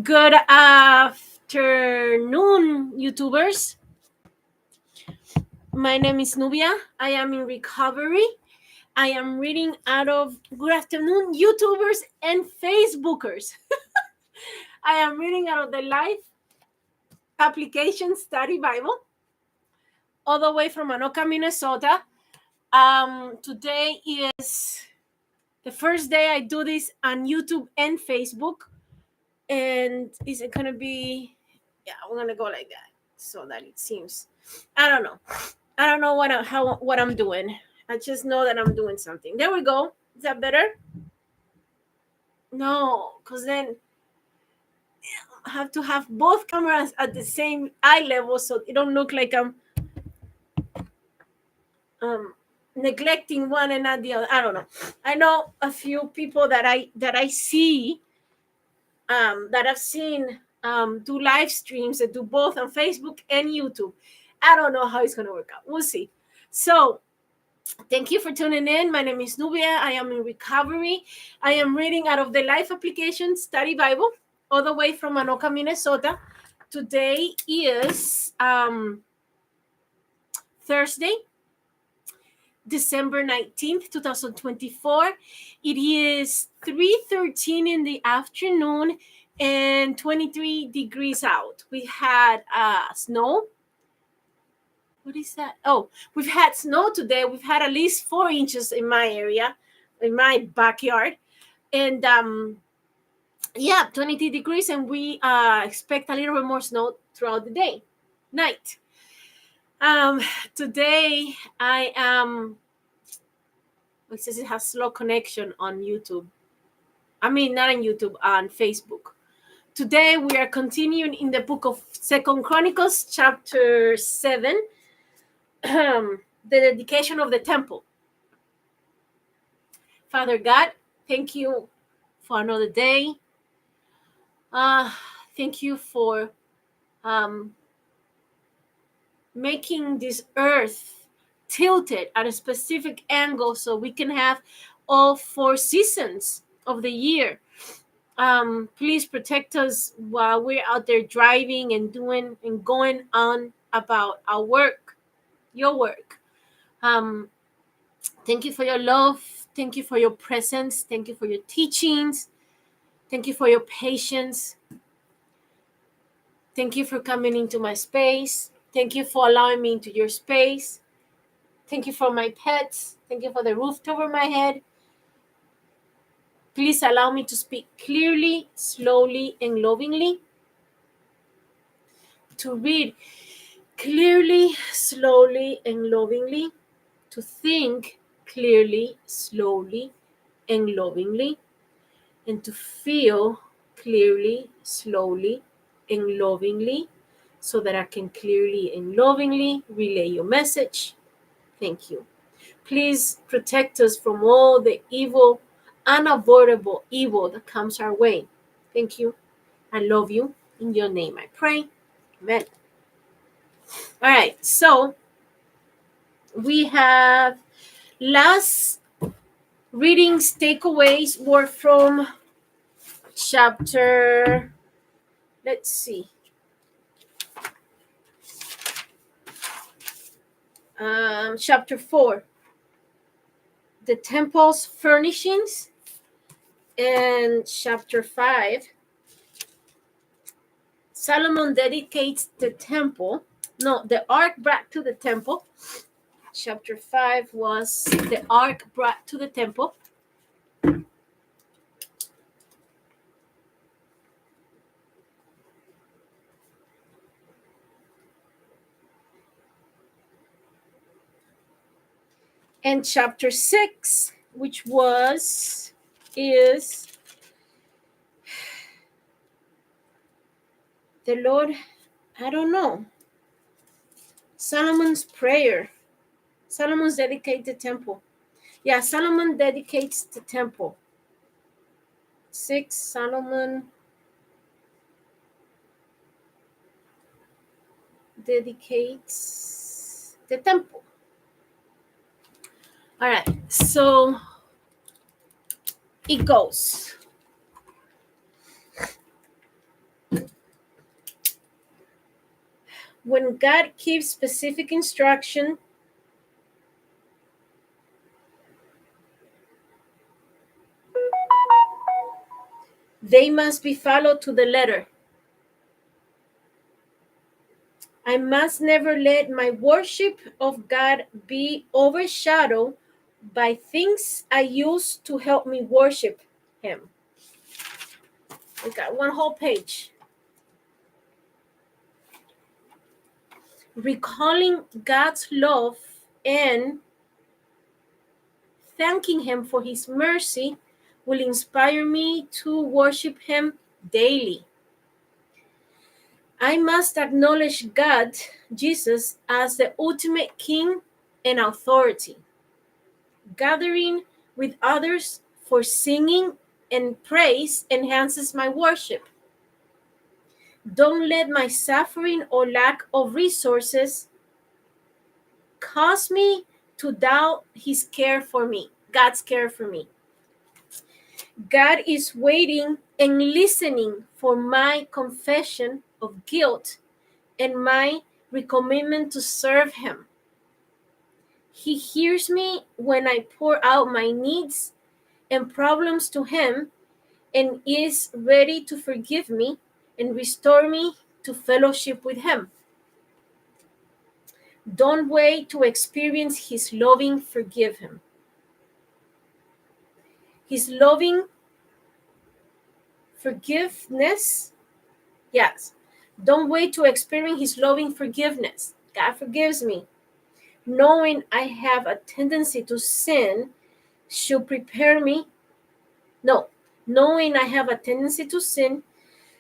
Good afternoon, YouTubers. My name is Nubia. I am in recovery. I am reading out of Good afternoon, YouTubers and Facebookers. I am reading out of the Life Application Study Bible, all the way from Anoka, Minnesota. Today is the first day I do this on YouTube and Facebook. And is it going to be, yeah, we're going to go like that so that it seems, I don't know. I don't know what I'm doing. I just know that I'm doing something. There we go. Is that better? No, because then I have to have both cameras at the same eye level so it don't look like I'm neglecting one and not the other. I don't know. I know a few people that I see that I've seen do live streams that do both on Facebook and YouTube. I don't know how it's gonna work out. We'll see. So thank you for tuning in. My name is Nubia. I am in recovery. I am reading out of the Life Application Study Bible, all the way from Anoka, Minnesota. Today is Thursday, December 19th, 2024. It is 3:13 in the afternoon and 23 degrees out. We had snow. What is that? Oh, we've had snow today. We've had at least 4 inches in my area, in my backyard. And 23 degrees, and we expect a little bit more snow throughout the night. Today I am, it says it has slow connection on YouTube. I mean, not on YouTube, on Facebook. Today we are continuing in the book of Second Chronicles, chapter 7, the dedication of the temple. Father God, thank you for another day. Thank you for making this earth tilted at a specific angle so we can have all 4 seasons of the year. Please protect us while we're out there driving and doing and going on about our work, your work. Thank you for your love. Thank you for your presence. Thank you for your teachings. Thank you for your patience. Thank you for coming into my space. Thank you for allowing me into your space. Thank you for my pets. Thank you for the roof over my head. Please allow me to speak clearly, slowly, and lovingly. To read clearly, slowly, and lovingly. To think clearly, slowly, and lovingly. And to feel clearly, slowly, and lovingly, so that I can clearly and lovingly relay your message. Thank you. Please protect us from all the evil, unavoidable evil that comes our way. Thank you. I love you. In your name I pray. Amen. All right. So we have last readings, takeaways were from chapter, let's see. Chapter 4, the temple's furnishings, and chapter 5, Solomon dedicates the ark brought to the temple. Chapter 5 was the ark brought to the temple. And chapter 6, which is the Lord, I don't know, Solomon's prayer. Solomon's dedicate the temple. Yeah, Solomon dedicates the temple. 6, Solomon dedicates the temple. All right, so it goes. when God gives specific instruction, they must be followed to the letter. I must never let my worship of God be overshadowed by things I use to help me worship Him. We got one whole page. Recalling God's love and thanking Him for His mercy will inspire me to worship Him daily. I must acknowledge God, Jesus, as the ultimate King and authority. Gathering with others for singing and praise enhances my worship. Don't let my suffering or lack of resources cause me to doubt His care for me, God's care for me. God is waiting and listening for my confession of guilt and my recommitment to serve Him. He hears me when I pour out my needs and problems to Him and is ready to forgive me and restore me to fellowship with Him. Don't wait to experience His loving forgive Him. His loving forgiveness, yes. Don't wait to experience His loving forgiveness. God forgives me. Knowing I have a tendency to sin should prepare me. No, knowing I have a tendency to sin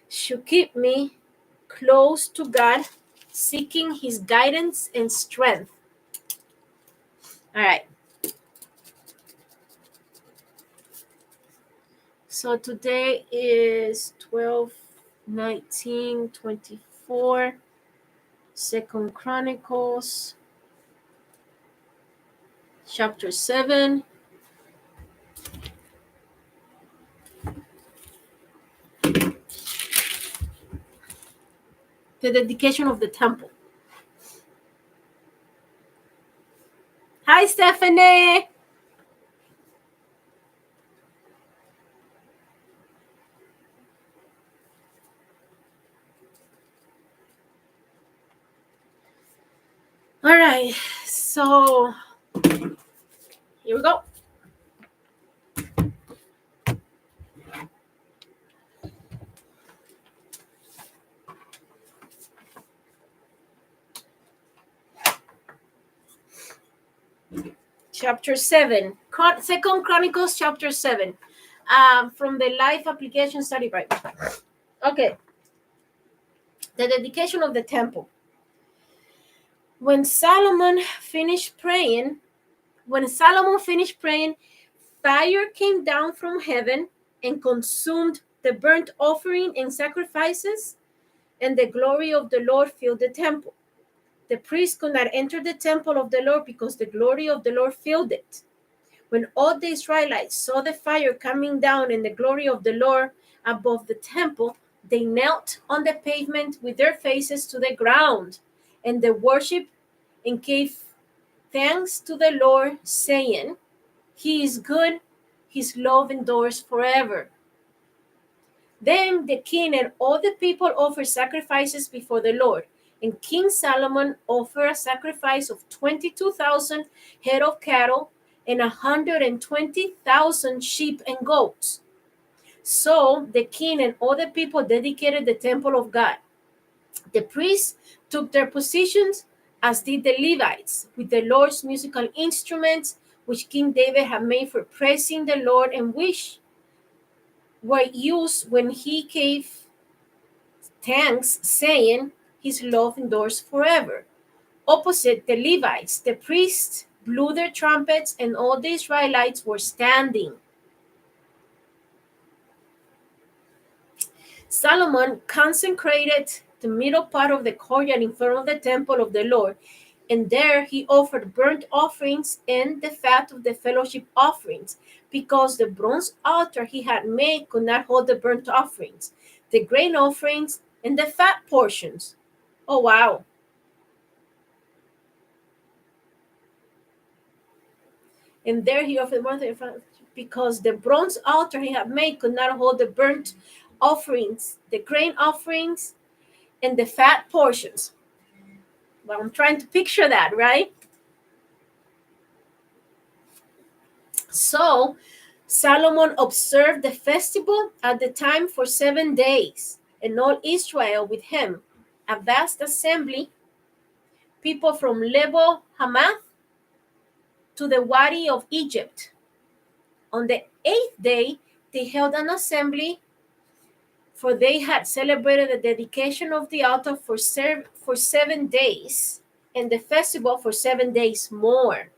should keep me close to God, seeking His guidance and strength. All right. So today is 12/19/24, 2nd Chronicles, chapter 7. The dedication of the temple. Hi, Stephanie. All right, so here we go. Chapter 7, 2nd Chronicles, chapter 7, from the Life Application Study Bible. Okay, the dedication of the temple. When Solomon finished praying, fire came down from heaven and consumed the burnt offering and sacrifices, and the glory of the Lord filled the temple. The priest could not enter the temple of the Lord because the glory of the Lord filled it. When all the Israelites saw the fire coming down and the glory of the Lord above the temple, they knelt on the pavement with their faces to the ground, and they worshiped and gave thanks to the Lord, saying, He is good, His love endures forever. Then the king and all the people offered sacrifices before the Lord. And King Solomon offered a sacrifice of 22,000 head of cattle and 120,000 sheep and goats. So the king and all the people dedicated the temple of God. The priests took their positions, as did the Levites, with the Lord's musical instruments, which King David had made for praising the Lord, and which were used when he gave thanks, saying, His love endures forever. Opposite the Levites, the priests blew their trumpets, and all the Israelites were standing. Solomon consecrated the middle part of the courtyard in front of the temple of the Lord, and there he offered burnt offerings and the fat of the fellowship offerings, because the bronze altar he had made could not hold the burnt offerings, the grain offerings, and the fat portions. Oh, wow. And there he offered one thing, because the bronze altar he had made could not hold the burnt offerings, the grain offerings, and the fat portions. Well, I'm trying to picture that, right? So Solomon observed the festival at the time for 7 days, and all Israel with him, a vast assembly, people from Lebo Hamath to the Wadi of Egypt. On the 8th day, they held an assembly, for they had celebrated the dedication of the altar for 7 days, and the festival for 7 days more.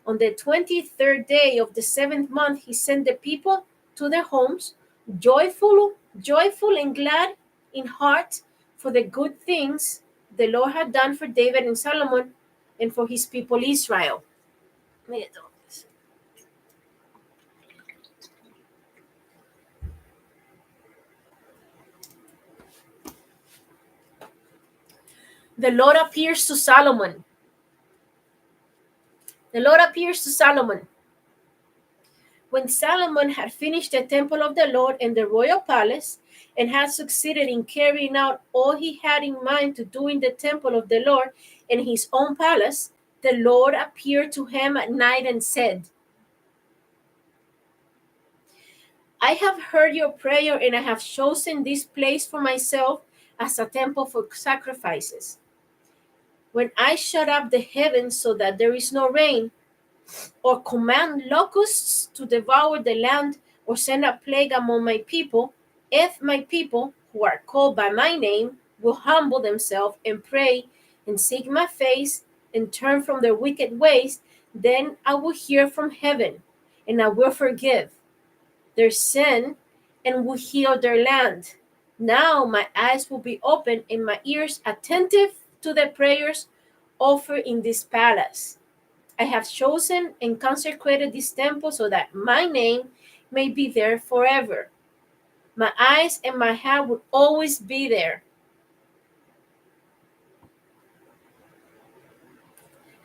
On the 23rd day of the 7th month, he sent the people to their homes, joyful and glad in heart for the good things the Lord had done for David and Solomon and for his people Israel. The Lord appears to Solomon. The Lord appears to Solomon. When Solomon had finished the temple of the Lord and the royal palace, and had succeeded in carrying out all he had in mind to do in the temple of the Lord and his own palace, the Lord appeared to him at night and said, I have heard your prayer, and I have chosen this place for myself as a temple for sacrifices. When I shut up the heavens so that there is no rain, or command locusts to devour the land, or send a plague among my people, if my people, who are called by my name, will humble themselves and pray and seek my face and turn from their wicked ways, then I will hear from heaven, and I will forgive their sin and will heal their land. Now my eyes will be open and my ears attentive to the prayers offered in this palace. I have chosen and consecrated this temple so that my name may be there forever. My eyes and my heart will always be there.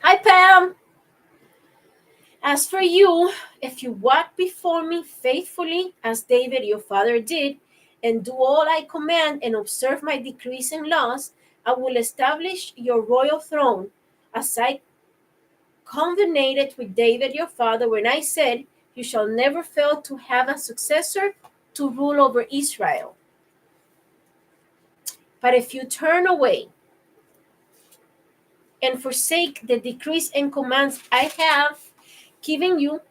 Hi, Pam. As for you, if you walk before me faithfully, as David your father did, and do all I command and observe my decrees and laws, I will establish your royal throne, as I covenanted with David your father when I said, you shall never fail to have a successor to rule over Israel. But if you turn away and forsake the decrees and commands I have given you,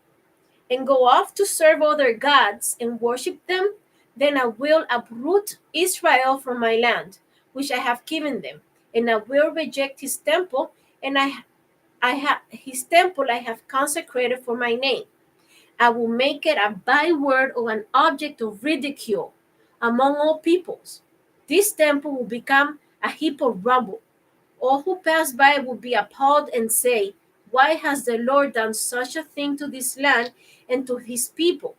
and go off to serve other gods and worship them, then I will uproot Israel from my land, which I have given them, and I will reject his temple, and I have his temple I have consecrated for my name. I will make it a byword or an object of ridicule among all peoples. This temple will become a heap of rubble. All who pass by will be appalled and say, why has the Lord done such a thing to this land and to his people?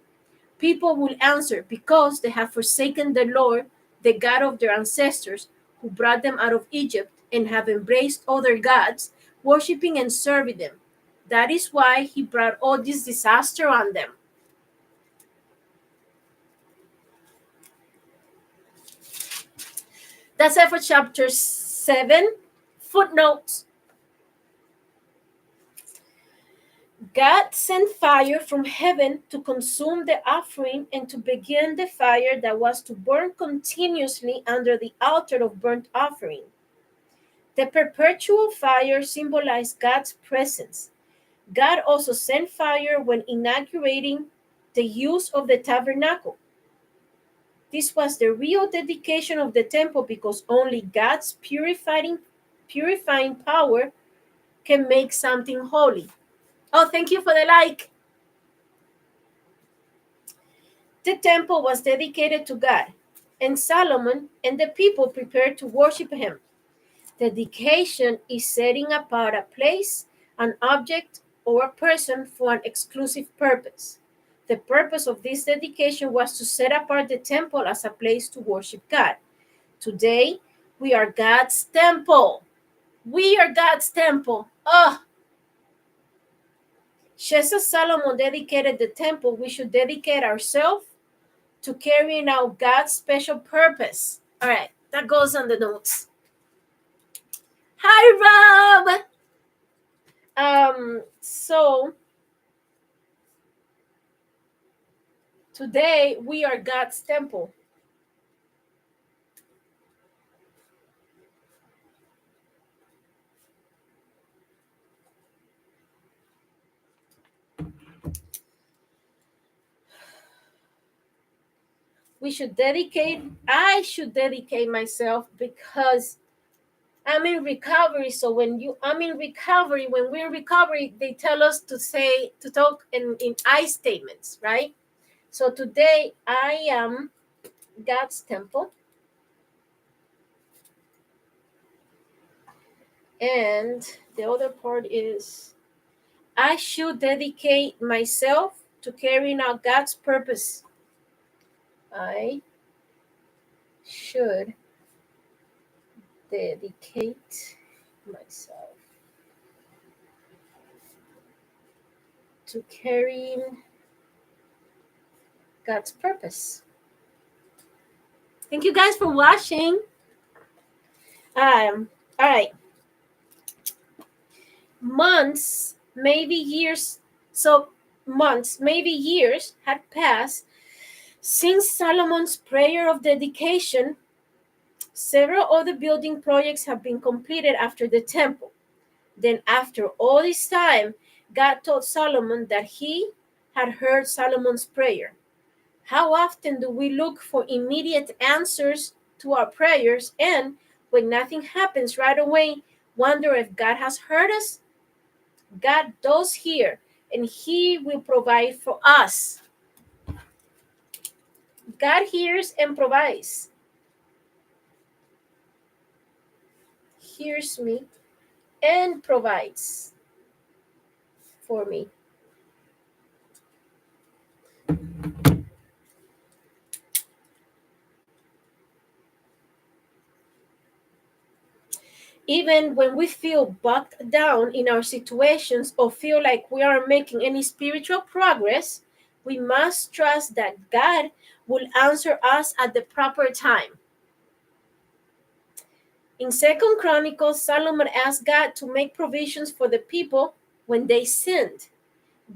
People will answer, because they have forsaken the Lord, the God of their ancestors, who brought them out of Egypt, and have embraced other gods, worshiping and serving them. That is why he brought all this disaster on them. That's it for chapter 7. Footnotes. God sent fire from heaven to consume the offering and to begin the fire that was to burn continuously under the altar of burnt offering. The perpetual fire symbolized God's presence. God also sent fire when inaugurating the use of the tabernacle. This was the real dedication of the temple, because only God's purifying power can make something holy. Oh, thank you for the like. The temple was dedicated to God, and Solomon and the people prepared to worship him. Dedication is setting apart a place, an object, or a person for an exclusive purpose. The purpose of this dedication was to set apart the temple as a place to worship God. Today, we are God's temple. We are God's temple. Oh, Just as Solomon dedicated the temple, we should dedicate ourselves to carrying out God's special purpose. All right, that goes on the notes. Hi, Rob. So today we are God's temple. I should dedicate myself because I'm in recovery. So when we're in recovery, they tell us to talk in I statements, right? So today I am God's temple. And the other part is I should dedicate myself to carrying out God's purpose. I should dedicate myself to carrying God's purpose. Thank you guys for watching. All right. Months, maybe years. So months, maybe years had passed since Solomon's prayer of dedication. Several other building projects have been completed after the temple. Then, after all this time, God told Solomon that he had heard Solomon's prayer. How often do we look for immediate answers to our prayers and, when nothing happens right away, wonder if God has heard us? God does hear, and He will provide for us. God hears and provides. Hears me and provides for me. Even when we feel bogged down in our situations or feel like we aren't making any spiritual progress, we must trust that God will answer us at the proper time. In 2 Chronicles, Solomon asked God to make provisions for the people when they sinned.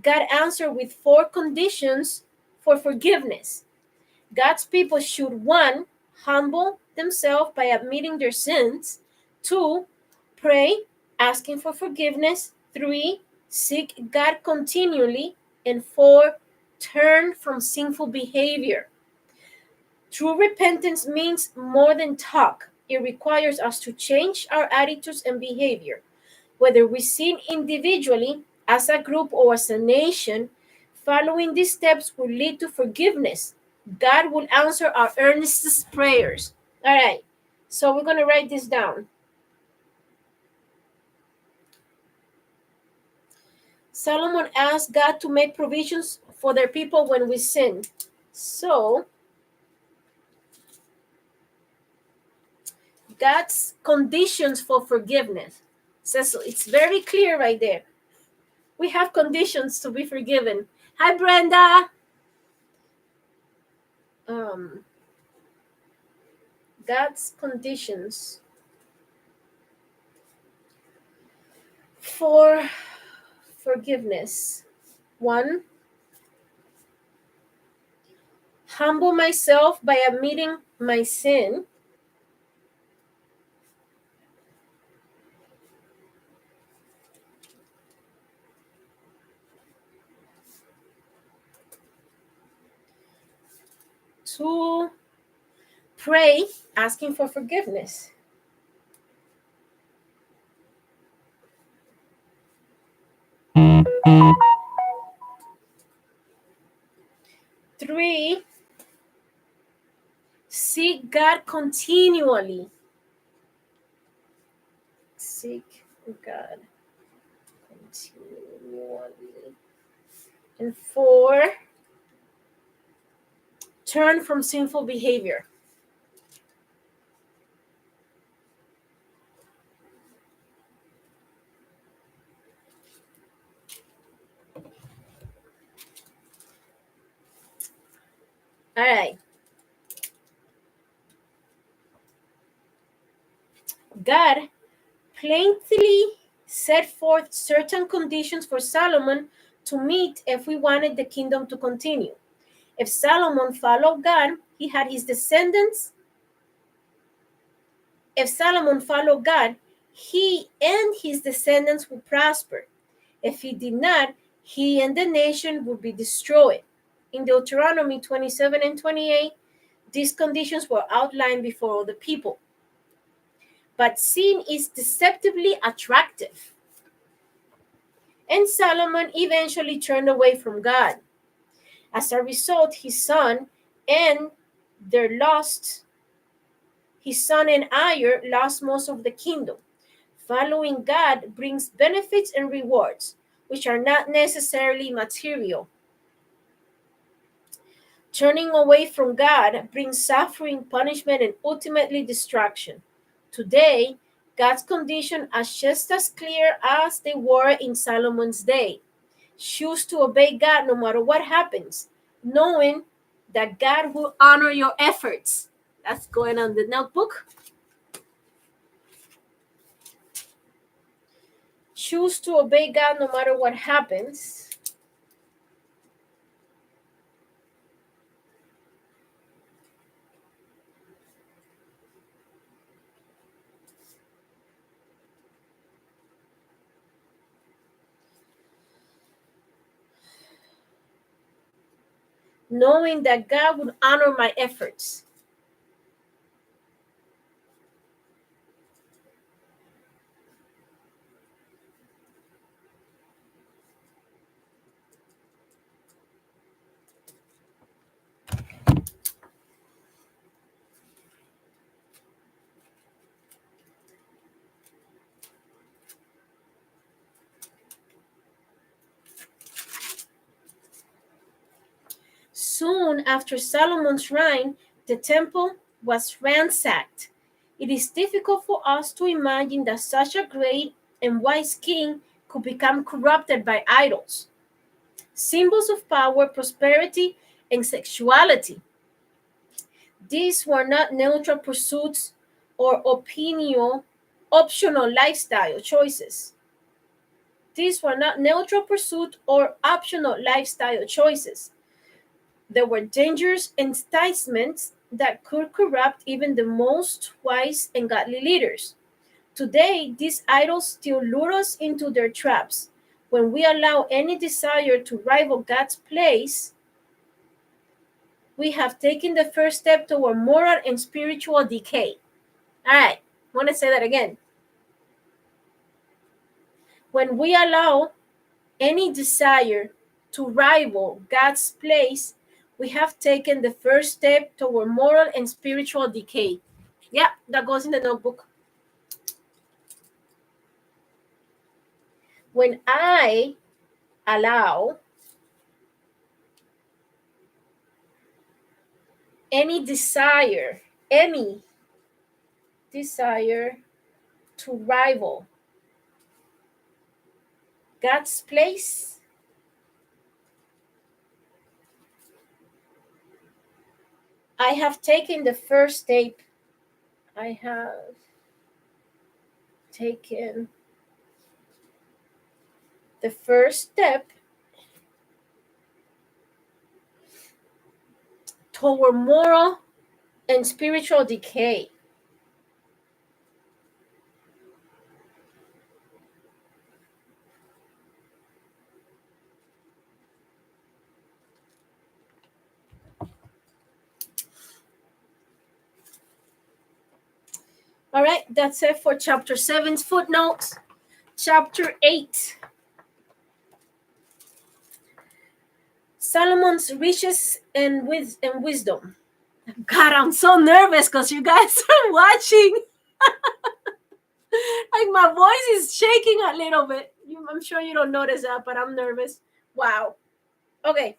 God answered with 4 conditions for forgiveness. God's people should 1. Humble themselves by admitting their sins. 2. Pray, asking for forgiveness. 3. Seek God continually. And 4. Turn from sinful behavior. True repentance means more than talk. It requires us to change our attitudes and behavior. Whether we sin individually, as a group, or as a nation, following these steps will lead to forgiveness. God will answer our earnest prayers. All right, so we're going to write this down. Solomon asked God to make provisions for their people when we sin. So, God's conditions for forgiveness. So it's very clear right there. We have conditions to be forgiven. Hi, Brenda. God's conditions for forgiveness. 1, humble myself by admitting my sin. 2, pray, asking for forgiveness. 3, seek God continually. Seek God continually. And 4, turn from sinful behavior. All right. God plainly set forth certain conditions for Solomon to meet if we wanted the kingdom to continue. If Solomon followed God, he had his descendants. If Solomon followed God, he and his descendants would prosper. If he did not, he and the nation would be destroyed. In Deuteronomy 27 and 28, these conditions were outlined before all the people. But sin is deceptively attractive. And Solomon eventually turned away from God. As a result, and their lost his son and heir lost most of the kingdom. Following God brings benefits and rewards, which are not necessarily material. Turning away from God brings suffering, punishment, and ultimately destruction. Today, God's conditions are just as clear as they were in Solomon's day. Choose to obey God no matter what happens, knowing that God will honor your efforts. That's going on the notebook. Choose to obey God no matter what happens. Knowing that God would honor my efforts. Soon after Solomon's reign, the temple was ransacked. It is difficult for us to imagine that such a great and wise king could become corrupted by idols, symbols of power, prosperity, and sexuality. These were not neutral pursuits or optional lifestyle choices. These were not neutral pursuits or optional lifestyle choices. There were dangerous enticements that could corrupt even the most wise and godly leaders. Today, these idols still lure us into their traps. When we allow any desire to rival God's place, we have taken the first step toward moral and spiritual decay. All right, I want to say that again. When we allow any desire to rival God's place, we have taken the first step toward moral and spiritual decay. Yeah, that goes in the notebook. When I allow any desire to rival God's place, I have taken the first step. I have taken the first step toward moral and spiritual decay. All right, that's it for chapter 7's footnotes. Chapter 8, Solomon's riches and wisdom. God, I'm so nervous because you guys are watching. Like my voice is shaking a little bit. I'm sure you don't notice that, but I'm nervous. Wow. Okay.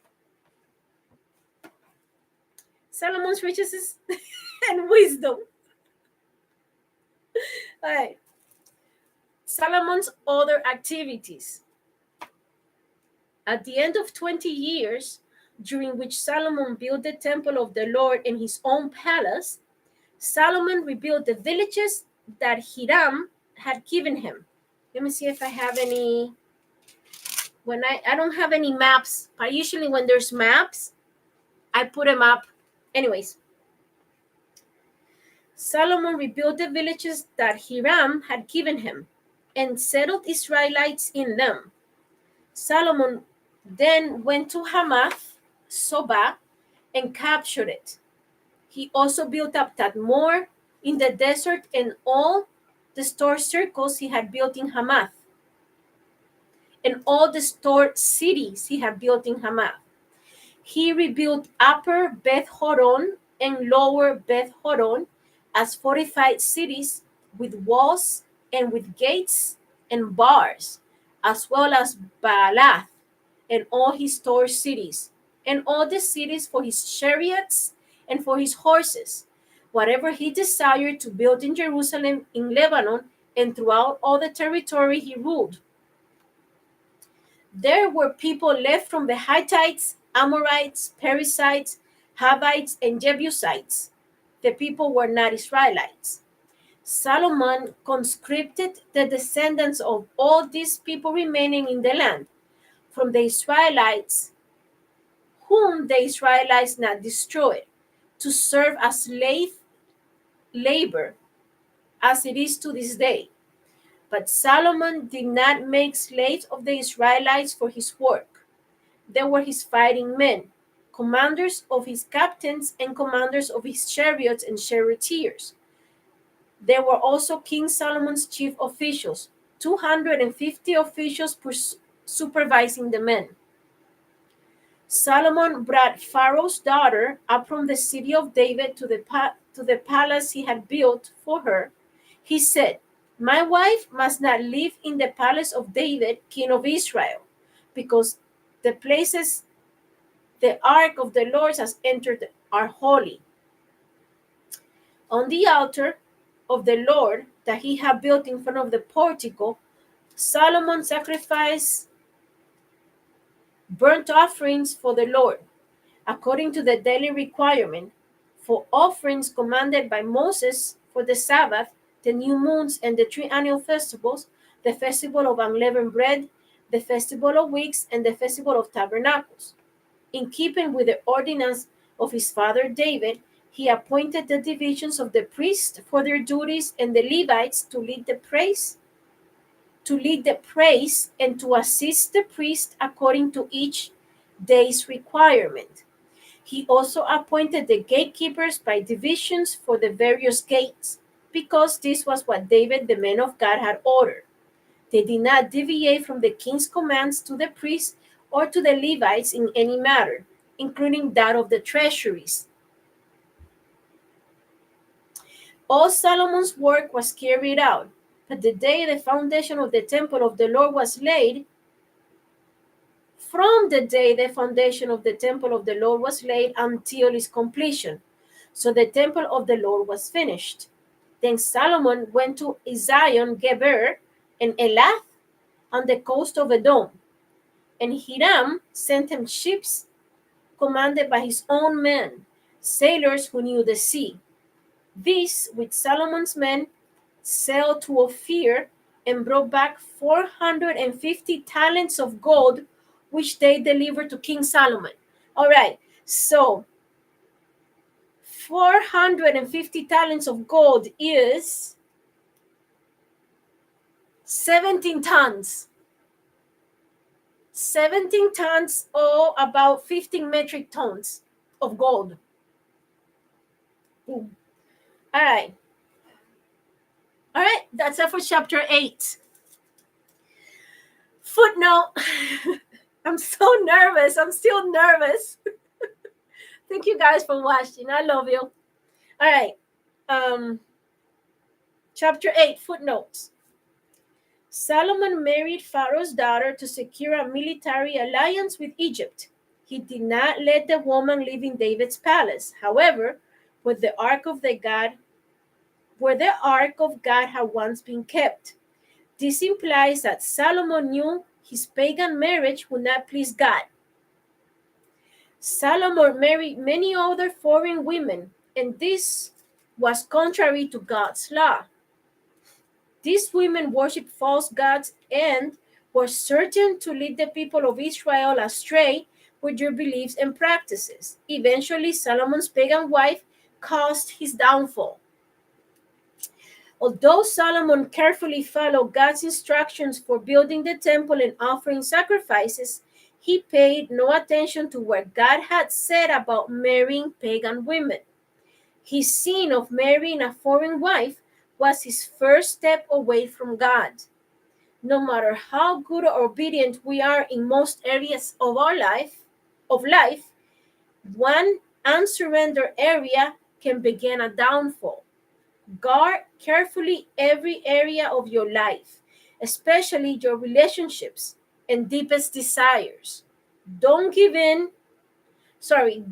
Solomon's riches and wisdom. All right. Solomon's other activities. At the end of 20 years, during which Solomon built the temple of the Lord in his own palace, Solomon rebuilt the villages that Hiram had given him. Let me see if I have any. When I don't have any maps, but usually when there's maps, I put them up. Anyways, Solomon rebuilt the villages that Hiram had given him and settled Israelites in them. Solomon then went to Hamath, Sobah, and captured it. He also built up Tadmor in the desert and all the store circles he had built in Hamath, and all the store cities he had built in Hamath. He rebuilt Upper Beth Horon and Lower Beth Horon as fortified cities with walls and with gates and bars, as well as Baalath and all his store cities, and all the cities for his chariots and for his horses, whatever he desired to build in Jerusalem, in Lebanon, and throughout all the territory he ruled. There were people left from the Hittites, Amorites, Perizzites, Hivites, and Jebusites. The people were not Israelites. Solomon conscripted the descendants of all these people remaining in the land from the Israelites, whom the Israelites not destroyed, to serve as slave labor, as it is to this day. But Solomon did not make slaves of the Israelites for his work. They were his fighting men, commanders of his captains and commanders of his chariots and charioteers. There were also King Solomon's chief officials, 250 officials supervising the men. Solomon brought Pharaoh's daughter up from the city of David to the palace he had built for her. He said, "My wife must not live in the palace of David, king of Israel, because the places the ark of the Lord has entered are holy. On the altar of the Lord that he had built in front of the portico, Solomon sacrificed burnt offerings for the Lord, according to the daily requirement, for offerings commanded by Moses for the Sabbath, the new moons, and the 3 annual festivals, the festival of unleavened bread, the festival of weeks, and the festival of tabernacles. In keeping with the ordinance of his father David, he appointed the divisions of the priests for their duties and the Levites to lead the praise and to assist the priest according to each day's requirement. He also appointed the gatekeepers by divisions for the various gates, because this was what David, the man of God, had ordered. They did not deviate from the king's commands to the priests or to the Levites in any matter, including that of the treasuries. All Solomon's work was carried out, but the day the foundation of the temple of the Lord was laid, from the day the foundation of the temple of the Lord was laid until its completion. So the temple of the Lord was finished. Then Solomon went to Ezion Geber and Elath on the coast of Edom, and Hiram sent him ships commanded by his own men, sailors who knew the sea. These, with Solomon's men, sailed to Ophir and brought back 450 talents of gold, which they delivered to King Solomon. All right, so 450 talents of gold is 17 tons. 17 tons, or about 15 metric tons of gold. Boom. All right. All right, that's it for chapter 8. Footnote. I'm so nervous. I'm still nervous. Thank you guys for watching. I love you. All right. Chapter 8, footnotes. Solomon married Pharaoh's daughter to secure a military alliance with Egypt. He did not let the woman live in David's palace. However, where the ark of God had once been kept. This implies that Solomon knew his pagan marriage would not please God. Solomon married many other foreign women, and this was contrary to God's law. These women worshipped false gods and were certain to lead the people of Israel astray with their beliefs and practices. Eventually, Solomon's pagan wife caused his downfall. Although Solomon carefully followed God's instructions for building the temple and offering sacrifices, he paid no attention to what God had said about marrying pagan women. His sin of marrying a foreign wife was his first step away from God. No matter how good or obedient we are in most areas of our life, one unsurrendered area can begin a downfall. Guard carefully every area of your life, especially your relationships and deepest desires. Don't give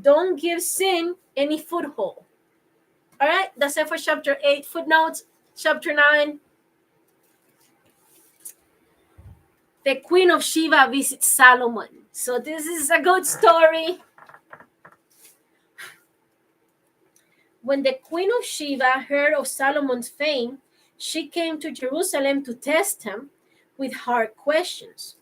don't give sin any foothold. All right, that's it for chapter 8. Footnotes, chapter 9. The Queen of Sheba visits Solomon. So this is a good story. When the Queen of Sheba heard of Solomon's fame, she came to Jerusalem to test him with hard questions.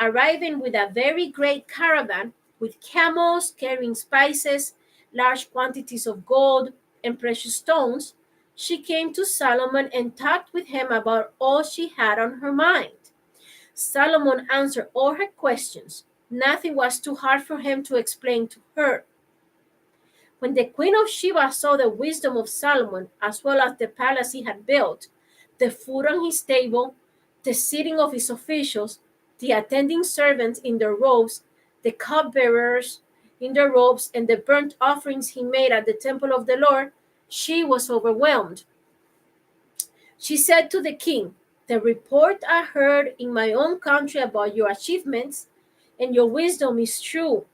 Arriving with a very great caravan with camels carrying spices, large quantities of gold, and precious stones, she came to Solomon and talked with him about all she had on her mind. Solomon answered all her questions. Nothing was too hard for him to explain to her. When the Queen of Sheba saw the wisdom of Solomon, as well as the palace he had built, the food on his table, the seating of his officials, the attending servants in their robes, the cupbearers in their robes, and the burnt offerings he made at the temple of the Lord, she was overwhelmed. She said to the king, "The report I heard in my own country about your achievements and your wisdom is true.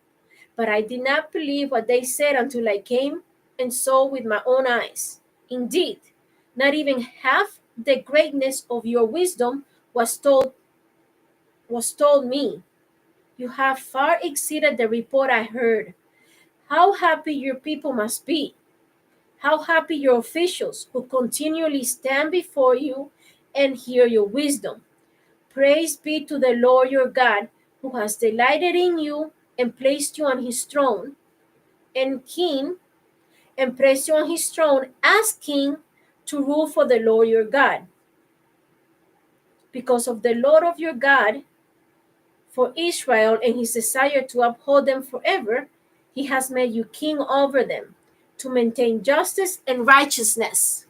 But I did not believe what they said until I came and saw with my own eyes. Indeed, not even half the greatness of your wisdom was told me. You have far exceeded the report I heard. How happy your people must be. How happy your officials who continually stand before you and hear your wisdom. Praise be to the Lord your God, who has delighted in you and placed you on his throne and king and placed you on his throne as king to rule for the Lord your God. Because of the Lord of your God for Israel and his desire to uphold them forever, he has made you king over them to maintain justice and righteousness."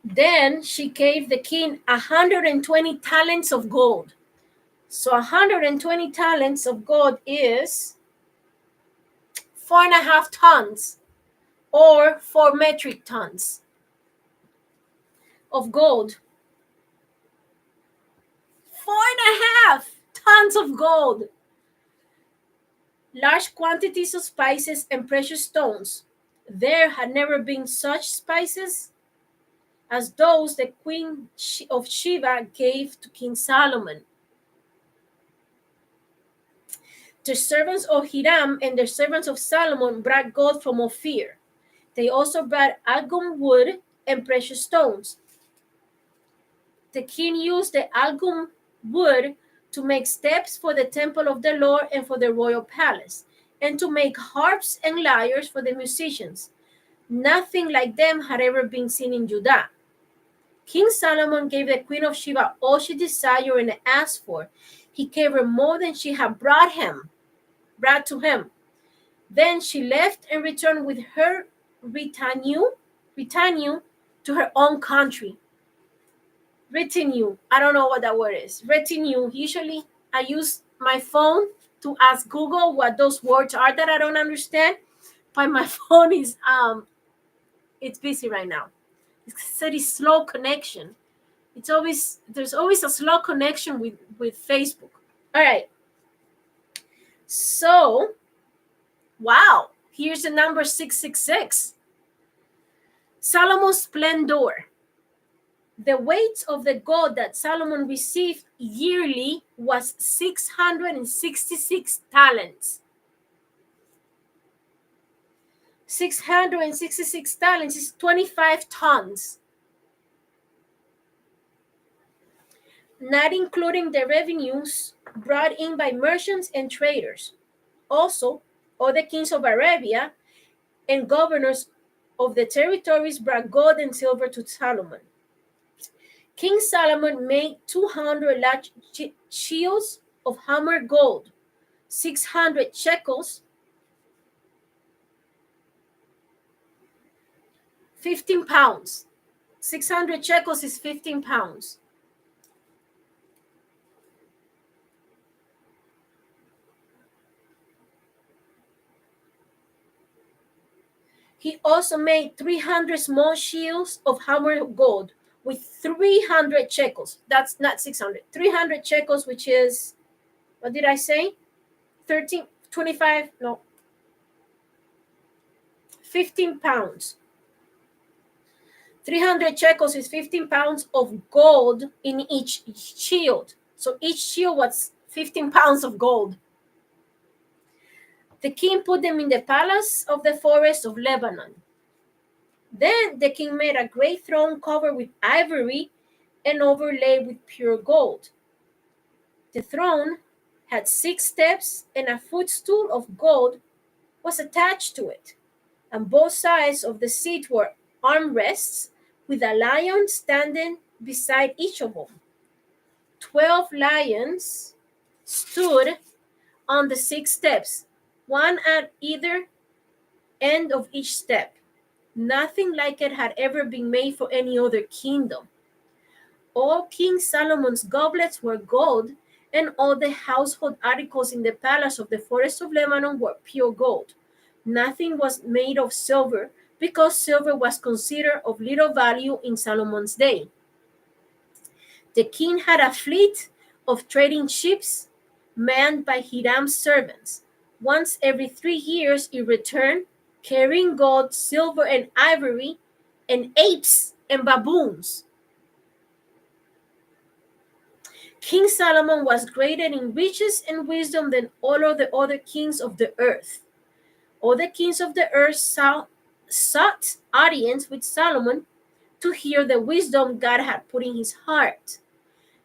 Then she gave the king 120 talents of gold. So 120 talents of gold is 4.5 tons or 4 metric tons of gold. 4.5 tons of gold. Large quantities of spices and precious stones. There had never been such spices as those the Queen of Sheba gave to King Solomon. The servants of Hiram and the servants of Solomon brought gold from Ophir. They also brought algum wood and precious stones. The king used the algum wood to make steps for the temple of the Lord and for the royal palace, and to make harps and lyres for the musicians. Nothing like them had ever been seen in Judah. King Solomon gave the Queen of Sheba all she desired and asked for. He gave her more than she had brought to him. Then she left and returned with her retinue to her own country. Retinue, I don't know what that word is. Retinue, usually I use my phone to ask Google what those words are that I don't understand, but my phone is it's busy right now. It said it's slow connection. There's always a slow connection with Facebook. All right. So, wow, here's the number 666. Solomon's splendor. The weight of the gold that Solomon received yearly was 666 talents. 666 talents is 25 tons, not including the revenues brought in by merchants and traders. Also, other kings of Arabia and governors of the territories brought gold and silver to Solomon. King Solomon made 200 large shields of hammered gold, 600 shekels, 15 pounds. 600 shekels is 15 pounds. He also made 300 small shields of hammered gold with 300 shekels. That's not 600. 300 shekels, which is, what did I say? 13, 25, no, 15 pounds. 300 shekels is 15 pounds of gold in each shield. So each shield was 15 pounds of gold. The king put them in the palace of the forest of Lebanon. Then the king made a great throne covered with ivory and overlaid with pure gold. The throne had 6 steps, and a footstool of gold was attached to it. On both sides of the seat were armrests with a lion standing beside each of them. 12 lions stood on the 6 steps, one at either end of each step. Nothing like it had ever been made for any other kingdom. All King Solomon's goblets were gold, and all the household articles in the palace of the forest of Lebanon were pure gold. Nothing was made of silver, because silver was considered of little value in Solomon's day. The king had a fleet of trading ships manned by Hiram's servants. Once every 3 years it returned, carrying gold, silver, and ivory, and apes and baboons. King Solomon was greater in riches and wisdom than all of the other kings of the earth. All the kings of the earth sought audience with Solomon to hear the wisdom God had put in his heart.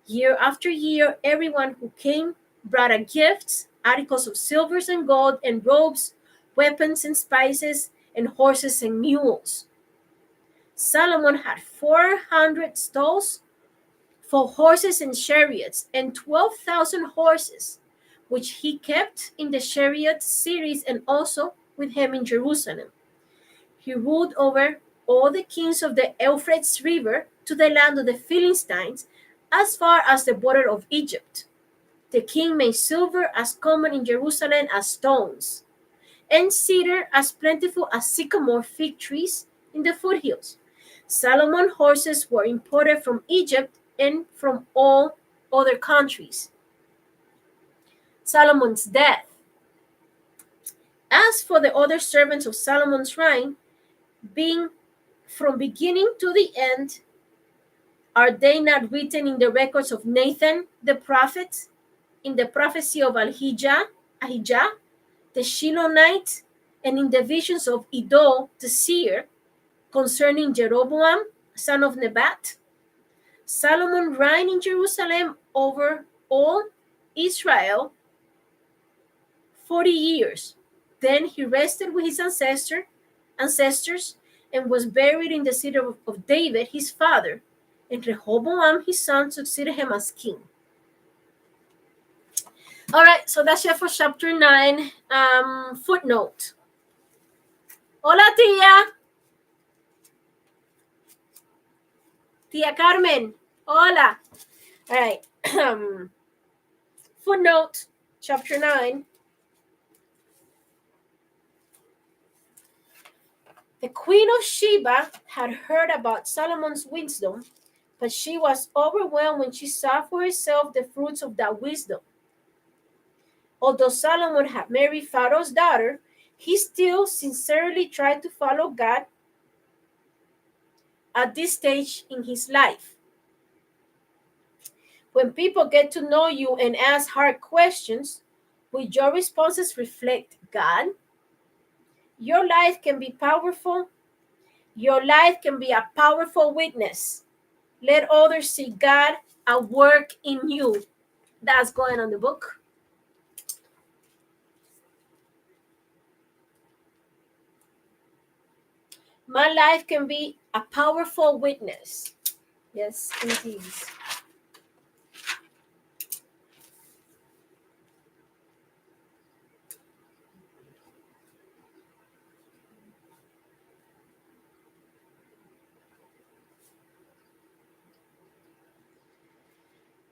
Year after year, everyone who came brought a gift, articles of silver and gold, and robes, weapons and spices, and horses and mules. Solomon had 400 stalls for horses and chariots, and 12,000 horses, which he kept in the chariot cities and also with him in Jerusalem. He ruled over all the kings of the Euphrates River to the land of the Philistines, as far as the border of Egypt. The king made silver as common in Jerusalem as stones, and cedar as plentiful as sycamore fig trees in the foothills. Solomon's horses were imported from Egypt and from all other countries. Solomon's death. As for the other servants of Solomon's reign, being from beginning to the end, are they not written in the records of Nathan the prophet, in the prophecy of Ahijah, the Shilonite, and in the visions of Iddo the seer, concerning Jeroboam, son of Nebat? Solomon reigned in Jerusalem over all Israel 40 years. Then he rested with his ancestors and was buried in the city of David, his father, and Rehoboam, his son, succeeded him as king. All right, so that's it for chapter 9. Footnote. Hola, tía. Tía Carmen. Hola. All right. Footnote, chapter 9. The queen of Sheba had heard about Solomon's wisdom, but she was overwhelmed when she saw for herself the fruits of that wisdom. Although Solomon had married Pharaoh's daughter, he still sincerely tried to follow God at this stage in his life. When people get to know you and ask hard questions, will your responses reflect God? Your life can be powerful. Your life can be a powerful witness. Let others see God at work in you. That's going on the book. My life can be a powerful witness. Yes, indeed.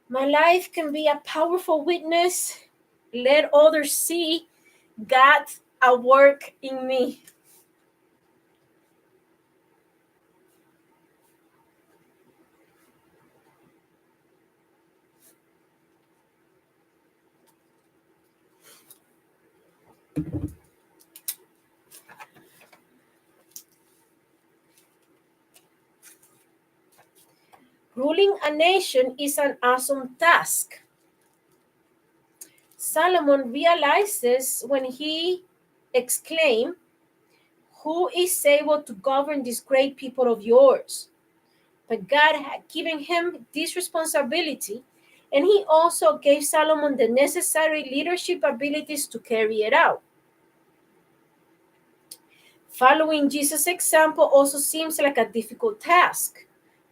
My life can be a powerful witness. Let others see God at work in me. Ruling a nation is an awesome task. Solomon realizes when he exclaimed, "Who is able to govern this great people of yours?" But God had given him this responsibility, and he also gave Solomon the necessary leadership abilities to carry it out. Following Jesus' example also seems like a difficult task,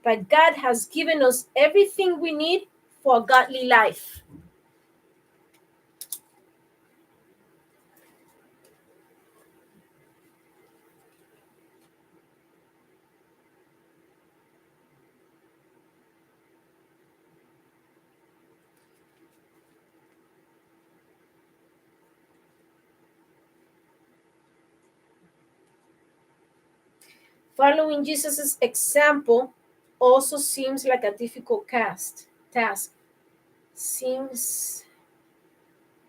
but God has given us everything we need for a godly life. Following Jesus' example also seems like a difficult task. Seems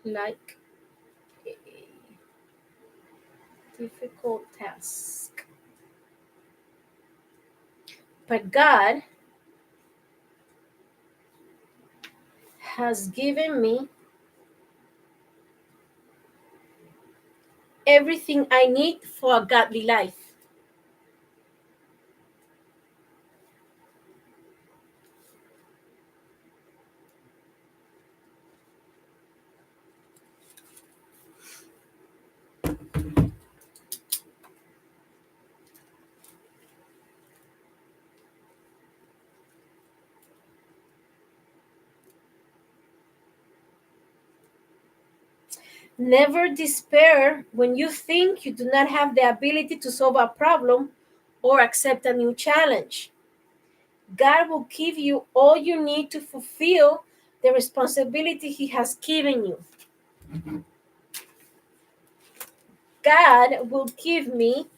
like a difficult task. But God has given me everything I need for a godly life. Never despair when you think you do not have the ability to solve a problem or accept a new challenge. God will give you all you need to fulfill the responsibility He has given you. God will give me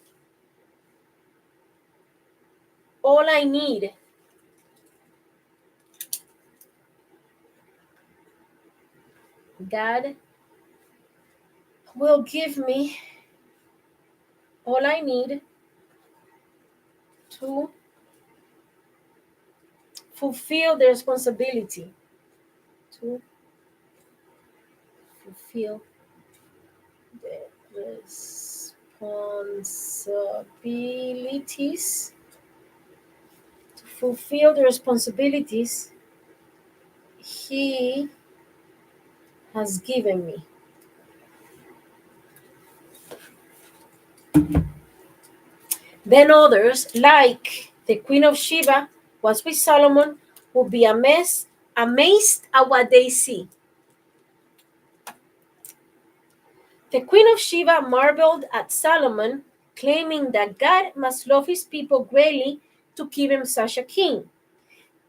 all I need. God will give me all I need to fulfill the responsibility. To fulfill the responsibilities. To fulfill the responsibilities He has given me. Then others, like the Queen of Sheba was with Solomon, will be amazed at what they see. The Queen of Sheba marveled at Solomon, claiming that God must love his people greatly to give him such a king.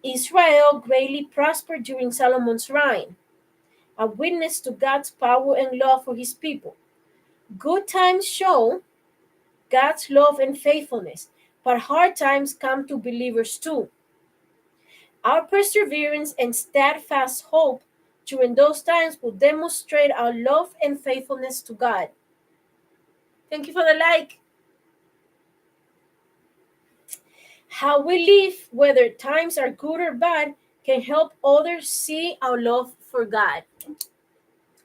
Israel greatly prospered during Solomon's reign, a witness to God's power and love for his people. Good times show God's love and faithfulness, but hard times come to believers too. Our perseverance and steadfast hope during those times will demonstrate our love and faithfulness to God. Thank you for the like. How we live, whether times are good or bad, can help others see our love for God.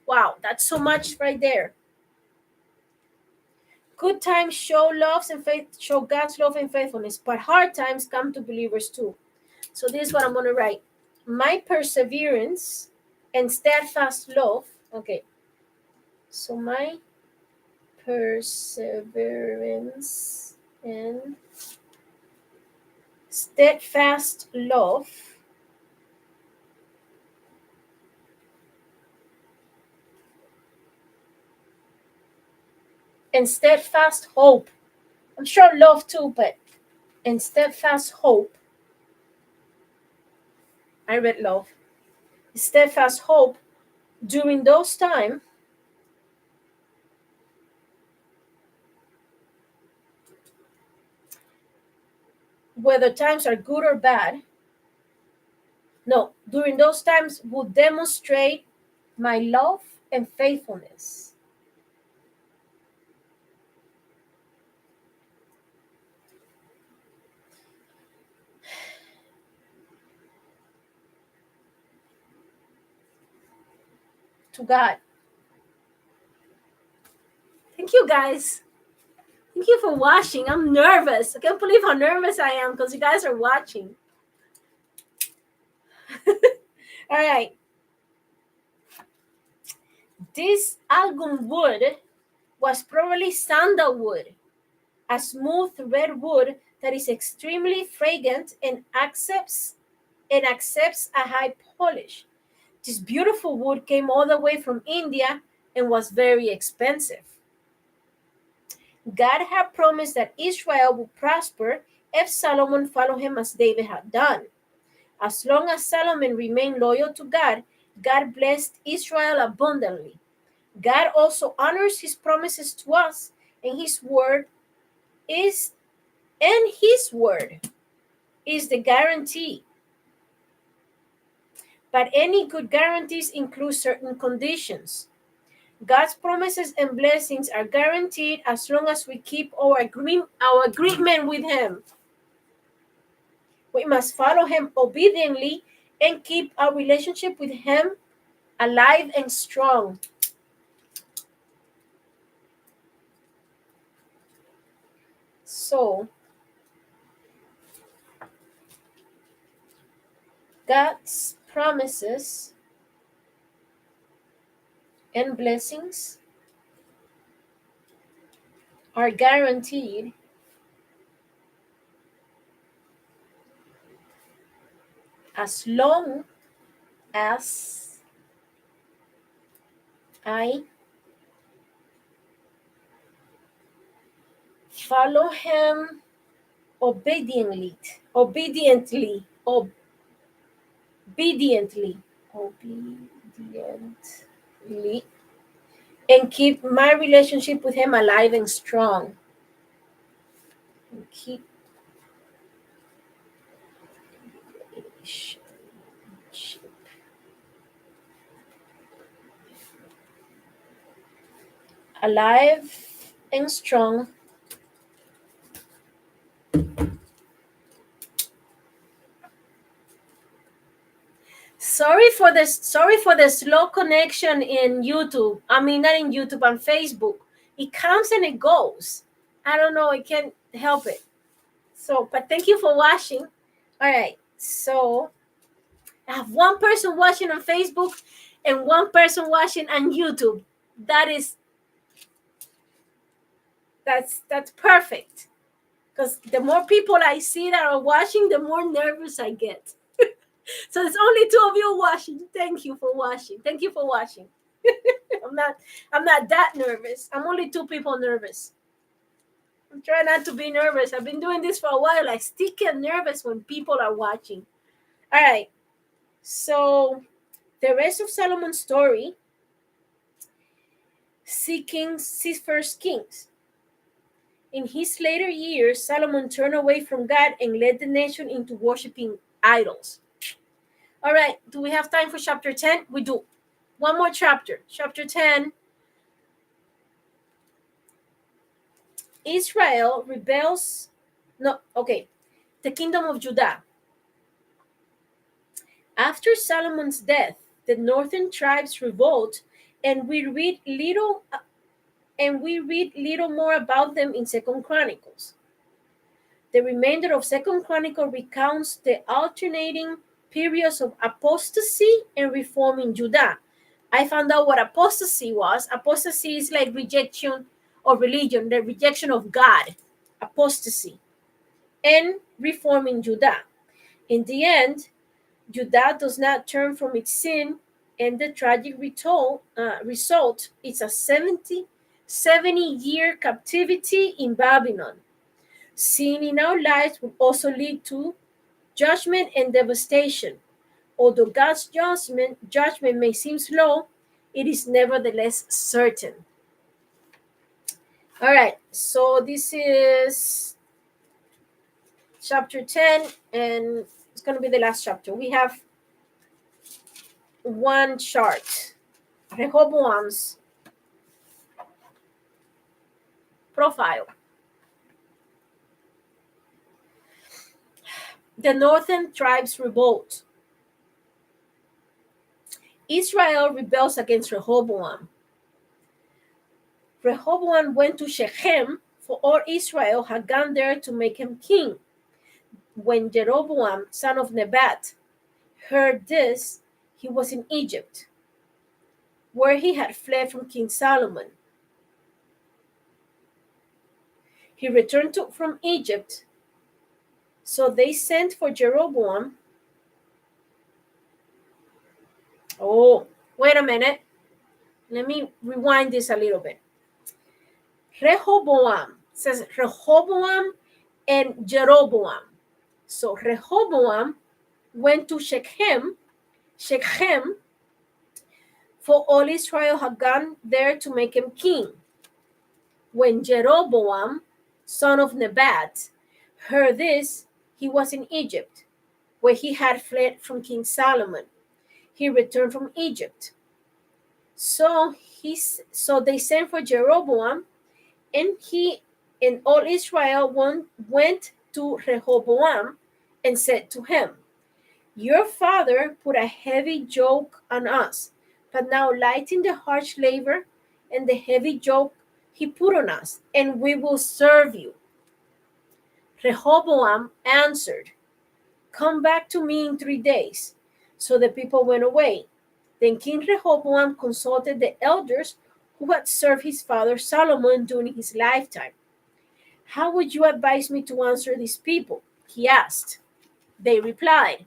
Wow, that's so much right there. Good times show God's love and faithfulness, but hard times come to believers too. So this is what I'm going to write. My perseverance and steadfast love. Okay. So my perseverance and steadfast love and steadfast hope. I'm sure love too, but and steadfast hope. I read love. Steadfast hope during those times, whether times are good or bad. No, during those times will demonstrate my love and faithfulness to God. Thank you guys. Thank you for watching. I'm nervous. I can't believe how nervous I am because you guys are watching. All right. This algum wood was probably sandalwood, a smooth red wood that is extremely fragrant and accepts a high polish. This beautiful wood came all the way from India and was very expensive. God had promised that Israel would prosper if Solomon followed him as David had done. As long as Solomon remained loyal to God, God blessed Israel abundantly. God also honors his promises to us, and his word is the guarantee. But any good guarantees include certain conditions. God's promises and blessings are guaranteed as long as we keep our agreement with him. We must follow him obediently and keep our relationship with him alive and strong. So, God's promises and blessings are guaranteed as long as I follow him obediently, obediently, obediently, obediently, and keep my relationship with him alive and strong. And keep relationship alive and strong. Sorry for the slow connection in YouTube. I mean, not in YouTube, on Facebook. It comes and it goes. I don't know. I can't help it. So, but thank you for watching. All right. So I have one person watching on Facebook and one person watching on YouTube. That's perfect. Because the more people I see that are watching, the more nervous I get. So it's only two of you watching. Thank you for watching. Thank you for watching. I'm not that nervous. I'm only two people nervous. I'm trying not to be nervous. I've been doing this for a while. I still get nervous when people are watching. All right. So the rest of Solomon's story, see First Kings. In his later years, Solomon turned away from God and led the nation into worshiping idols. All right, do we have time for chapter 10? We do. One more chapter. Chapter 10. Israel rebels. No, okay. the kingdom of Judah. After Solomon's death, the northern tribes revolt, and we read little more about them in Second Chronicles. The remainder of Second Chronicle recounts the alternating periods of apostasy and reform in Judah. I found out what apostasy was. Apostasy is like rejection of religion, the rejection of God. Apostasy. And reform in Judah. In the end, Judah does not turn from its sin, and the tragic result is a 70-year captivity in Babylon. Sin in our lives will also lead to judgment and devastation. Although God's judgment may seem slow, it is nevertheless certain. All right, so this is chapter 10, and it's going to be the last chapter. We have one chart, Rehoboam's profile. The northern tribes revolt. Israel rebels against Rehoboam. Rehoboam went to Shechem, for all Israel had gone there to make him king. When Jeroboam, son of Nebat, heard this, he was in Egypt, where he had fled from King Solomon. He returned from Egypt, so they sent for Jeroboam. Oh, wait a minute. Let me rewind this a little bit. Rehoboam says Rehoboam and Jeroboam. So Rehoboam went to Shechem, for all Israel had gone there to make him king. When Jeroboam, son of Nebat, heard this, he was in Egypt, where he had fled from King Solomon. He returned from Egypt. So they sent for Jeroboam, and he and all Israel went to Rehoboam and said to him, "Your father put a heavy yoke on us, but now lighten the harsh labor and the heavy yoke he put on us, and we will serve you." Rehoboam answered, "Come back to me in 3 days." So the people went away. Then King Rehoboam consulted the elders who had served his father Solomon during his lifetime. "How would you advise me to answer these people?" he asked. They replied,